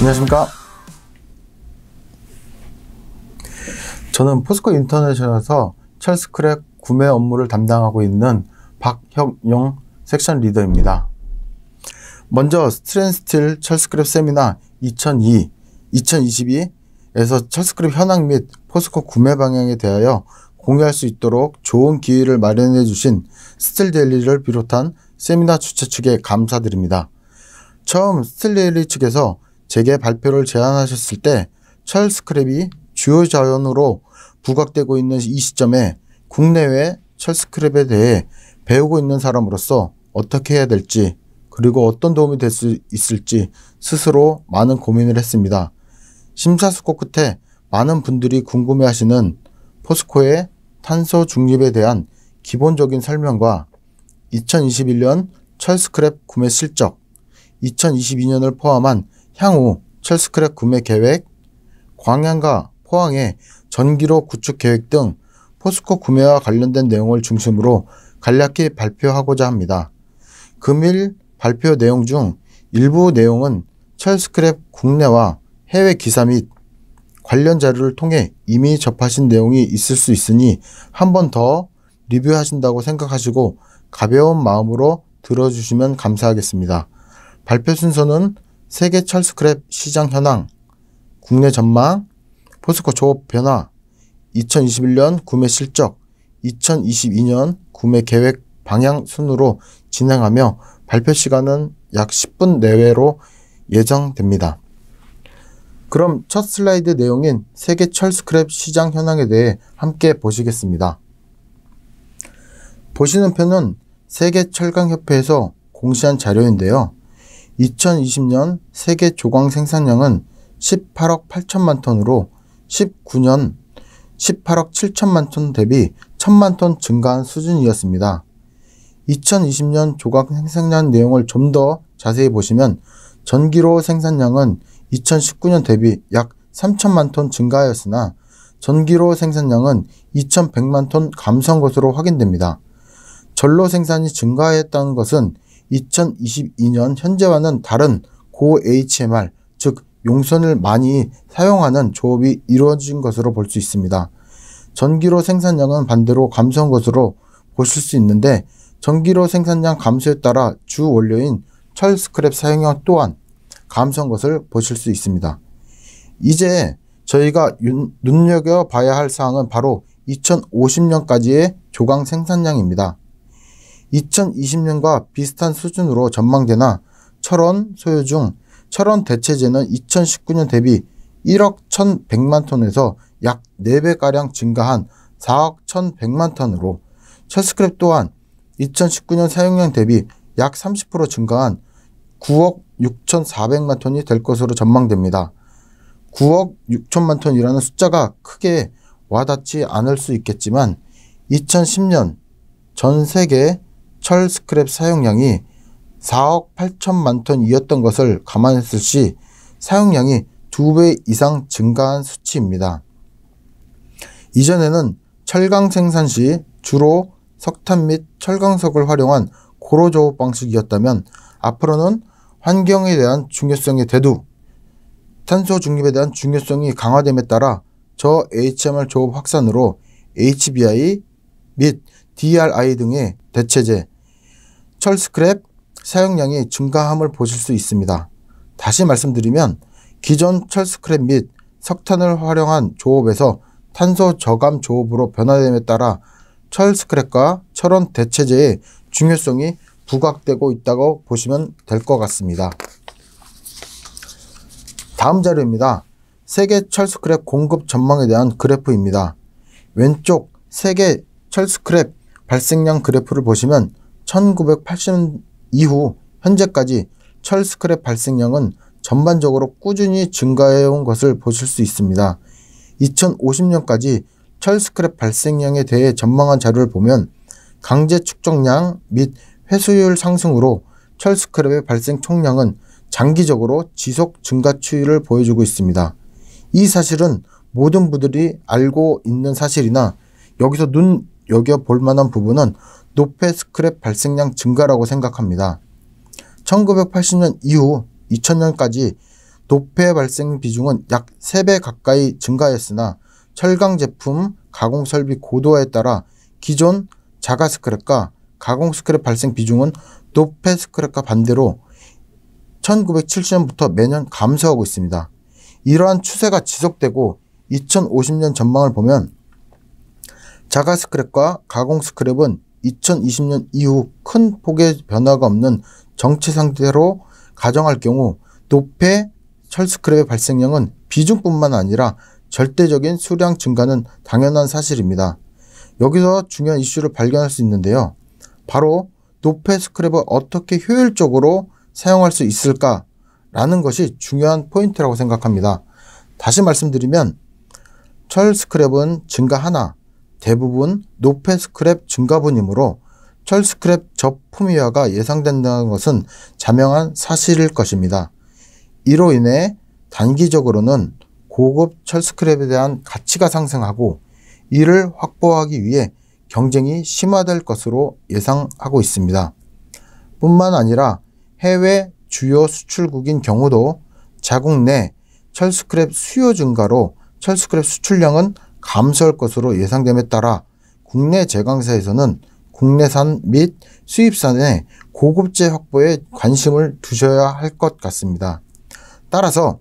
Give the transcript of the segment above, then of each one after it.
안녕하십니까. 저는 포스코 인터내셔널에서 철 스크랩 구매 업무를 담당하고 있는 박혁용 섹션 리더입니다. 먼저 스트랜스틸 철 스크랩 세미나 2022에서 철 스크랩 현황 및 포스코 구매 방향에 대하여 공유할 수 있도록 좋은 기회를 마련해 주신 스틸데일리를 비롯한 세미나 주최 측에 감사드립니다. 처음 스틸데일리 측에서 제게 발표를 제안하셨을 때 철 스크랩이 주요 자원으로 부각되고 있는 이 시점에 국내외 철 스크랩에 대해 배우고 있는 사람으로서 어떻게 해야 될지, 그리고 어떤 도움이 될 수 있을지 스스로 많은 고민을 했습니다. 심사숙고 끝에 많은 분들이 궁금해하시는 포스코의 탄소 중립에 대한 기본적인 설명과 2021년 철 스크랩 구매 실적, 2022년을 포함한 향후 철 스크랩 구매 계획, 광양과 포항의 전기로 구축 계획 등 포스코 구매와 관련된 내용을 중심으로 간략히 발표하고자 합니다. 금일 발표 내용 중 일부 내용은 철 스크랩 국내와 해외 기사 및 관련 자료를 통해 이미 접하신 내용이 있을 수 있으니 한 번 더 리뷰하신다고 생각하시고 가벼운 마음으로 들어주시면 감사하겠습니다. 발표 순서는 세계 철 스크랩 시장 현황, 국내 전망, 포스코 조업 변화, 2021년 구매 실적, 2022년 구매 계획 방향 순으로 진행하며 발표 시간은 약 10분 내외로 예정됩니다. 그럼 첫 슬라이드 내용인 세계 철 스크랩 시장 현황에 대해 함께 보시겠습니다. 보시는 편은 세계철강협회에서 공시한 자료인데요. 2020년 세계 조광 생산량은 18억 8천만 톤으로 19년 18억 7천만 톤 대비 1천만 톤 증가한 수준이었습니다. 2020년 조광 생산량 내용을 좀 더 자세히 보시면 전기로 생산량은 2019년 대비 약 3천만 톤 증가하였으나 전기로 생산량은 2100만 톤 감소한 것으로 확인됩니다. 전로 생산이 증가했다는 것은 2022년 현재와는 다른 고 HMR, 즉 용선을 많이 사용하는 조업이 이루어진 것으로 볼 수 있습니다. 전기로 생산량은 반대로 감소한 것으로 보실 수 있는데, 전기로 생산량 감소에 따라 주 원료인 철 스크랩 사용량 또한 감소한 것을 보실 수 있습니다. 이제 저희가 눈여겨봐야 할 사항은 바로 2050년까지의 조광 생산량입니다. 2020년과 비슷한 수준으로 전망되나 철원 소요 중 철원 대체재는 2019년 대비 1억 1100만 톤에서 약 4배가량 증가한 4억 1100만 톤으로 철 스크랩 또한 2019년 사용량 대비 약 30% 증가한 9억 6400만 톤이 될 것으로 전망됩니다. 9억 6천만 톤이라는 숫자가 크게 와닿지 않을 수 있겠지만 2010년 전 세계 철 스크랩 사용량이 4억 8천만 톤이었던 것을 감안했을 시 사용량이 2배 이상 증가한 수치입니다. 이전에는 철강 생산 시 주로 석탄 및 철광석을 활용한 고로 조업 방식이었다면 앞으로는 환경에 대한 중요성의 대두, 탄소 중립에 대한 중요성이 강화됨에 따라 저 HMR 조업 확산으로 HBI 및 DRI 등의 대체재, 철 스크랩 사용량이 증가함을 보실 수 있습니다. 다시 말씀드리면 기존 철 스크랩 및 석탄을 활용한 조업에서 탄소 저감 조업으로 변화됨에 따라 철 스크랩과 철원 대체재의 중요성이 부각되고 있다고 보시면 될 것 같습니다. 다음 자료입니다. 세계 철 스크랩 공급 전망에 대한 그래프입니다. 왼쪽 세계 철 스크랩 발생량 그래프를 보시면 1980년 이후 현재까지 철 스크랩 발생량은 전반적으로 꾸준히 증가해온 것을 보실 수 있습니다. 2050년까지 철 스크랩 발생량에 대해 전망한 자료를 보면 강제 축적량 및 회수율 상승으로 철 스크랩의 발생 총량은 장기적으로 지속 증가 추이를 보여주고 있습니다. 이 사실은 모든 분들이 알고 있는 사실이나 여기서 눈여겨볼 만한 부분은 노폐 스크랩 발생량 증가라고 생각합니다. 1980년 이후 2000년까지 도폐 발생 비중은 약 3배 가까이 증가했으나 철강 제품 가공 설비 고도화에 따라 기존 자가 스크랩과 가공 스크랩 발생 비중은 도폐 스크랩과 반대로 1970년부터 매년 감소하고 있습니다. 이러한 추세가 지속되고 2050년 전망을 보면 자가 스크랩과 가공 스크랩은 2020년 이후 큰 폭의 변화가 없는 정체 상태로 가정할 경우 도폐 철 스크랩의 발생량은 비중뿐만 아니라 절대적인 수량 증가는 당연한 사실입니다. 여기서 중요한 이슈를 발견할 수 있는데요. 바로 도폐 스크랩을 어떻게 효율적으로 사용할 수 있을까라는 것이 중요한 포인트라고 생각합니다. 다시 말씀드리면 철 스크랩은 증가하나 대부분 노폐 스크랩 증가분이므로 철 스크랩 저품위화가 예상된다는 것은 자명한 사실일 것입니다. 이로 인해 단기적으로는 고급 철 스크랩에 대한 가치가 상승하고 이를 확보하기 위해 경쟁이 심화될 것으로 예상하고 있습니다. 뿐만 아니라 해외 주요 수출국인 경우도 자국 내 철 스크랩 수요 증가로 철 스크랩 수출량은 감소할 것으로 예상됨에 따라 국내 제강사에서는 국내산 및 수입산의 고급재 확보에 관심을 두셔야 할 것 같습니다. 따라서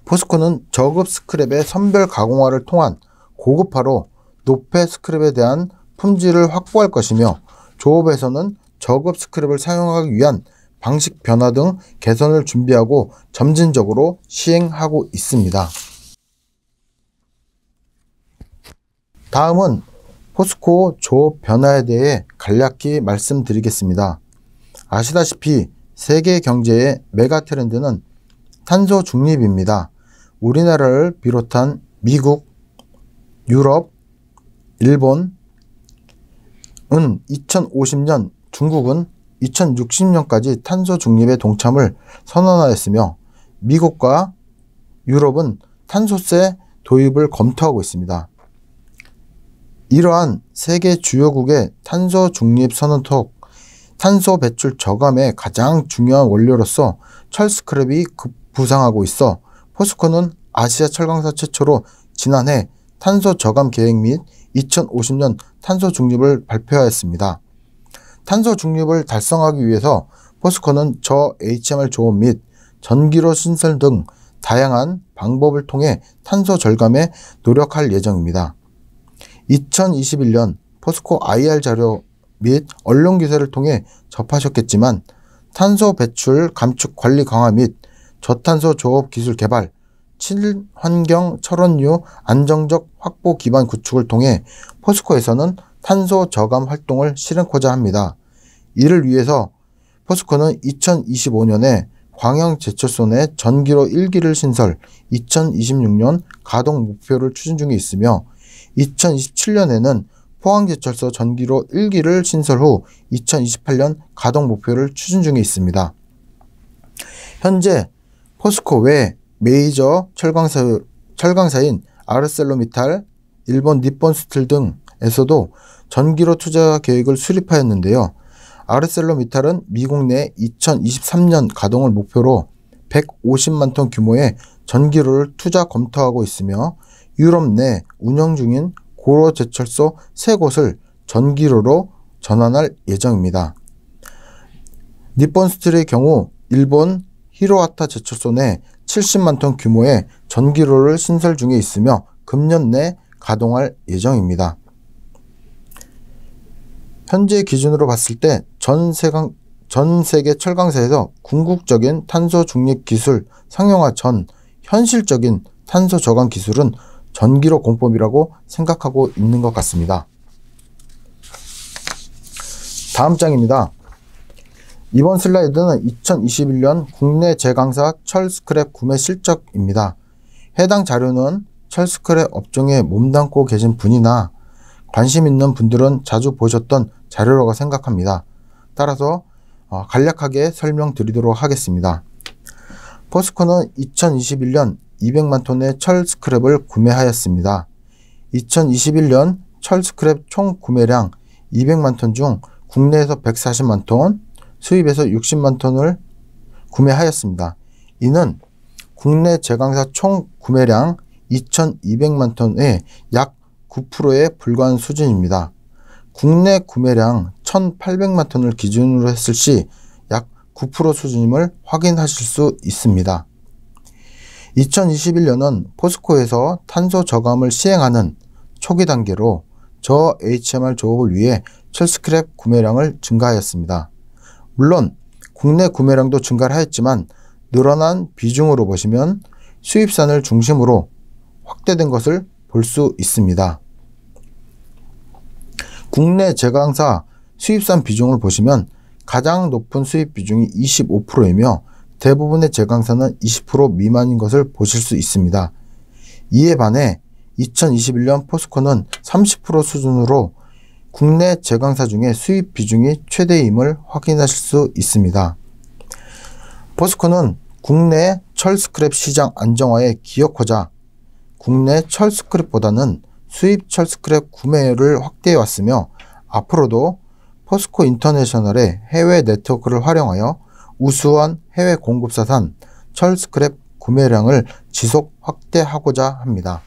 포스코는 저급 스크랩의 선별 가공화를 통한 고급화로 노폐 스크랩에 대한 품질을 확보할 것이며 조업에서는 저급 스크랩을 사용하기 위한 방식 변화 등 개선을 준비하고 점진적으로 시행하고 있습니다. 다음은 포스코 조업 변화에 대해 간략히 말씀드리겠습니다. 아시다시피 세계 경제의 메가 트렌드는 탄소 중립입니다. 우리나라를 비롯한 미국, 유럽, 일본은 2050년, 중국은 2060년까지 탄소 중립에 동참을 선언하였으며 미국과 유럽은 탄소세 도입을 검토하고 있습니다. 이러한 세계 주요국의 탄소 중립 선언톡, 탄소 배출 저감의 가장 중요한 원료로서 철 스크랩이 급부상하고 있어 포스코는 아시아 철강사 최초로 지난해 탄소 저감 계획 및 2050년 탄소 중립을 발표하였습니다. 탄소 중립을 달성하기 위해서 포스코는 저 HMR 조업 및 전기로 신설 등 다양한 방법을 통해 탄소 절감에 노력할 예정입니다. 2021년 포스코 IR 자료 및 언론 기사를 통해 접하셨겠지만 탄소 배출 감축 관리 강화 및 저탄소 조업 기술 개발, 친환경 철원유 안정적 확보 기반 구축을 통해 포스코에서는 탄소 저감 활동을 실행하고자 합니다. 이를 위해서 포스코는 2025년에 광양제철소 내 전기로 1기를 신설, 2026년 가동 목표를 추진 중에 있으며 2027년에는 포항제철소 전기로 1기를 신설 후 2028년 가동 목표를 추진 중에 있습니다. 현재 포스코 외 메이저 철강사인 아르셀로미탈, 일본 니폰스틸 등에서도 전기로 투자 계획을 수립하였는데요. 아르셀로미탈은 미국 내 2023년 가동을 목표로 150만 톤 규모의 전기로를 투자 검토하고 있으며 유럽 내 운영 중인 고로 제철소 3곳을 전기로로 전환할 예정입니다. 니폰스틸의 경우 일본 히로아타 제철소 내 70만 톤 규모의 전기로를 신설 중에 있으며 금년 내 가동할 예정입니다. 현재 기준으로 봤을 때 전 세계 철강사에서 궁극적인 탄소 중립 기술 상용화 전 현실적인 탄소 저감 기술은 전기로 공법이라고 생각하고 있는 것 같습니다. 다음 장입니다. 이번 슬라이드는 2021년 국내 제강사 철 스크랩 구매 실적입니다. 해당 자료는 철 스크랩 업종에 몸담고 계신 분이나 관심 있는 분들은 자주 보셨던 자료라고 생각합니다. 따라서 간략하게 설명드리도록 하겠습니다. 포스코는 2021년 200만 톤의 철 스크랩을 구매하였습니다. 2021년 철 스크랩 총 구매량 200만 톤 중 국내에서 140만 톤, 수입에서 60만 톤을 구매하였습니다. 이는 국내 제강사 총 구매량 2,200만 톤의 약 9%에 불과한 수준입니다. 국내 구매량 1,800만 톤을 기준으로 했을 시 약 9% 수준임을 확인하실 수 있습니다. 2021년은 포스코에서 탄소 저감을 시행하는 초기 단계로 저 HMR 조업을 위해 철스크랩 구매량을 증가하였습니다. 물론 국내 구매량도 증가를 하였지만 늘어난 비중으로 보시면 수입산을 중심으로 확대된 것을 볼 수 있습니다. 국내 제강사 수입산 비중을 보시면 가장 높은 수입 비중이 25%이며 대부분의 제강사는 20% 미만인 것을 보실 수 있습니다. 이에 반해 2021년 포스코는 30% 수준으로 국내 제강사 중에 수입 비중이 최대임을 확인하실 수 있습니다. 포스코는 국내 철스크랩 시장 안정화에 기여하고자 국내 철스크랩보다는 수입 철스크랩 구매를 확대해 왔으며 앞으로도 포스코 인터내셔널의 해외 네트워크를 활용하여 우수한 해외 공급사산 철스크랩 구매량을 지속 확대하고자 합니다.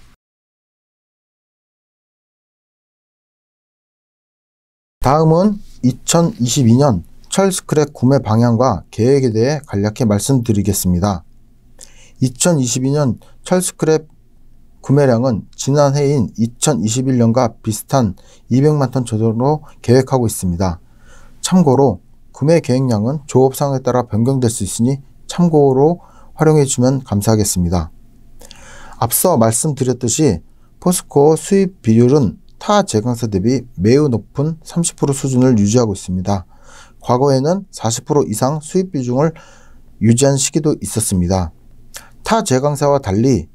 다음은 2022년 철스크랩 구매 방향과 계획에 대해 간략히 말씀드리겠습니다. 2022년 철스크랩 구매량은 지난해인 2021년과 비슷한 200만 톤 정도로 계획하고 있습니다. 참고로 구매 계획량은 조업 상황에 따라 변경될 수 있으니 참고로 활용해 주면 감사하겠습니다. 앞서 말씀드렸듯이 포스코 수입 비율은 타 제강사 대비 매우 높은 30% 수준을 유지하고 있습니다. 과거에는 40% 이상 수입 비중을 유지한 시기도 있었습니다. 타 제강사와 달리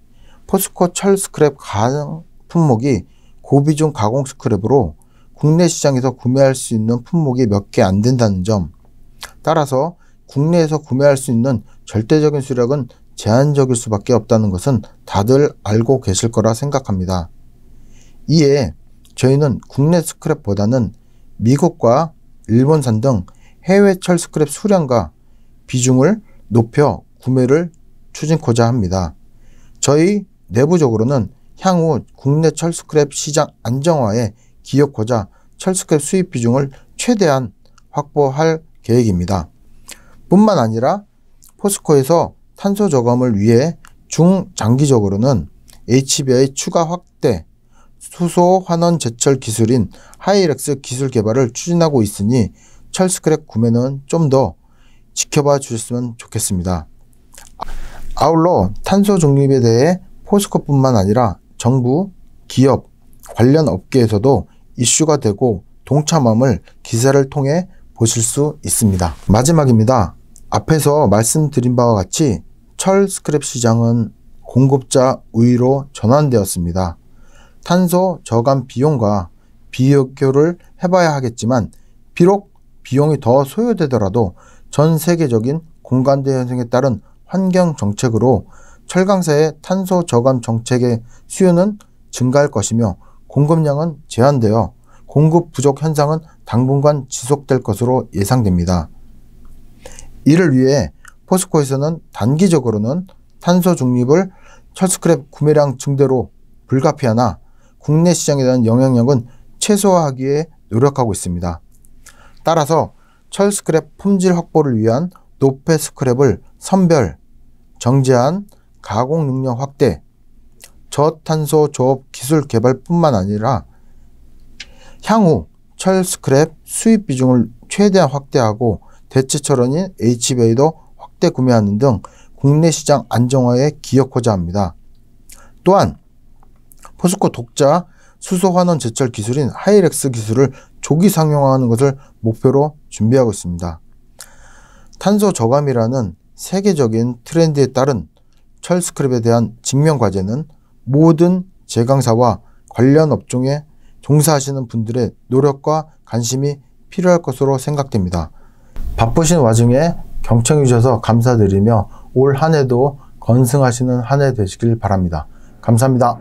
포스코 철 스크랩 가장 품목이 고비중 가공 스크랩으로 국내 시장에서 구매할 수 있는 품목이 몇 개 안 된다는 점, 따라서 국내에서 구매할 수 있는 절대적인 수량은 제한적일 수밖에 없다는 것은 다들 알고 계실 거라 생각합니다. 이에 저희는 국내 스크랩보다는 미국과 일본산 등 해외 철 스크랩 수량과 비중을 높여 구매를 추진코자 합니다. 저희 내부적으로는 향후 국내 철 스크랩 시장 안정화에 기여하고자 철 스크랩 수입 비중을 최대한 확보할 계획입니다. 뿐만 아니라 포스코에서 탄소 저감을 위해 중장기적으로는 HBI 추가 확대, 수소 환원 제철 기술인 하이렉스 기술 개발을 추진하고 있으니 철 스크랩 구매는 좀 더 지켜봐 주셨으면 좋겠습니다. 아울러 탄소 중립에 대해 포스코뿐만 아니라 정부, 기업, 관련 업계에서도 이슈가 되고 동참함을 기사를 통해 보실 수 있습니다. 마지막입니다. 앞에서 말씀드린 바와 같이 철 스크랩 시장은 공급자 우위로 전환되었습니다. 탄소 저감 비용과 비교를 해봐야 하겠지만 비록 비용이 더 소요되더라도 전 세계적인 공간대 현상에 따른 환경 정책으로 철강사의 탄소 저감 정책의 수요는 증가할 것이며 공급량은 제한되어 공급 부족 현상은 당분간 지속될 것으로 예상됩니다. 이를 위해 포스코에서는 단기적으로는 탄소 중립을 철스크랩 구매량 증대로 불가피하나 국내 시장에 대한 영향력은 최소화하기 위해 노력하고 있습니다. 따라서 철스크랩 품질 확보를 위한 노폐 스크랩을 선별, 정제한 가공 능력 확대, 저탄소 조업 기술 개발뿐만 아니라 향후 철 스크랩 수입 비중을 최대한 확대하고 대체 철원인 HBI도 확대 구매하는 등 국내 시장 안정화에 기여하고자 합니다. 또한 포스코 독자 수소 환원 제철 기술인 하이렉스 기술을 조기 상용화하는 것을 목표로 준비하고 있습니다. 탄소 저감이라는 세계적인 트렌드에 따른 철 스크랩에 대한 직면 과제는 모든 제강사와 관련 업종에 종사하시는 분들의 노력과 관심이 필요할 것으로 생각됩니다. 바쁘신 와중에 경청해 주셔서 감사드리며 올 한 해도 건승하시는 한 해 되시길 바랍니다. 감사합니다.